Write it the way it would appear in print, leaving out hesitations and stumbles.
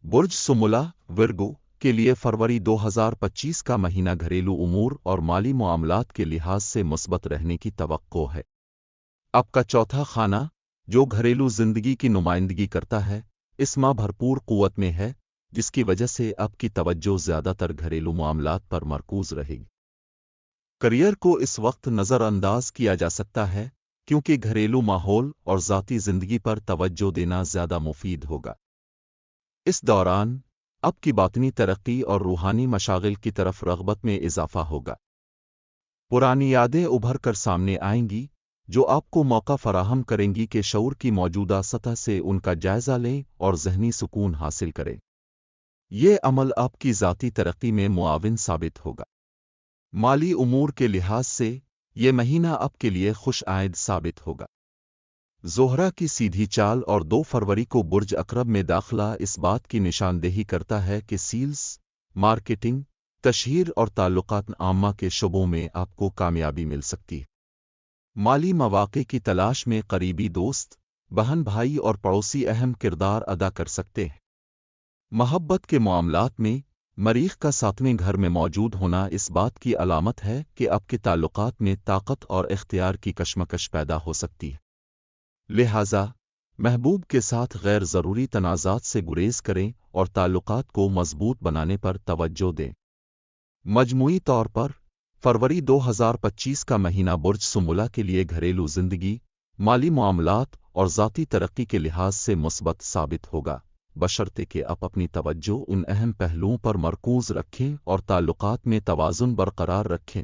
बुर्ज सुमुला Virgo के लिए फरवरी 2025 का महीना घरेलू उमूर और माली मामलात के लिहाज से मुस्बत रहने की तवक्को है। आपका चौथा खाना, जो घरेलू जिंदगी की नुमाइंदगी करता है, इस माह भरपूर कुव्वत में है, जिसकी वजह से आपकी तवज्जो ज़्यादातर घरेलू मामलात पर मरकूज रहेगी। करियर को इस वक्त नज़रअंदाज किया जा सकता है, क्योंकि घरेलू माहौल और ज़ाती ज़िंदगी पर तवज्जो देना ज़्यादा मुफीद होगा। इस दौरान आपकी बातनी तरक्की और रूहानी मशागिल की तरफ रग़बत में इजाफा होगा। पुरानी यादें उभर कर सामने आएंगी, जो आपको मौका फराहम करेंगी कि शऊर की मौजूदा सतह से उनका जायज़ा लें और ज़हनी सुकून हासिल करें। ये अमल आपकी ज़ाती तरक्की में मुआविन साबित होगा। माली उमूर के लिहाज से ये महीना आपके लिए खुश आइद साबित होगा। ज़ोहरा की सीधी चाल और 2 फरवरी को बुर्ज अकरब में दाखिला इस बात की निशानदेही करता है कि सील्स, मार्केटिंग, तशहीर और ताल्लुकात आम्मा के शुबों में आपको कामयाबी मिल सकती है। माली मौक़े की तलाश में करीबी दोस्त, बहन भाई और पड़ोसी अहम किरदार अदा कर सकते हैं। मोहब्बत के मामलात में मरीख का 7वें घर में मौजूद होना इस बात की अलामत है कि आपके ताल्लुकात में ताकत और इख्तियार की कशमकश पैदा हो सकती है। लिहाजा महबूब के साथ गैर ज़रूरी तनाज़ात से गुरेज करें और ताल्लुकात को मजबूत बनाने पर तवज्जो दें। मजमूई तौर पर फरवरी 2025 का महीना बुर्ज सुमुला के लिए घरेलू जिंदगी, माली मामलात और ज़ाती तरक्की के लिहाज से मुस्बत साबित होगा, बशर्ते कि आप अपनी तवज्जो उन अहम पहलुओं पर मरकूज रखें और ताल्लुकात में तवाज़ुन बरकरार रखें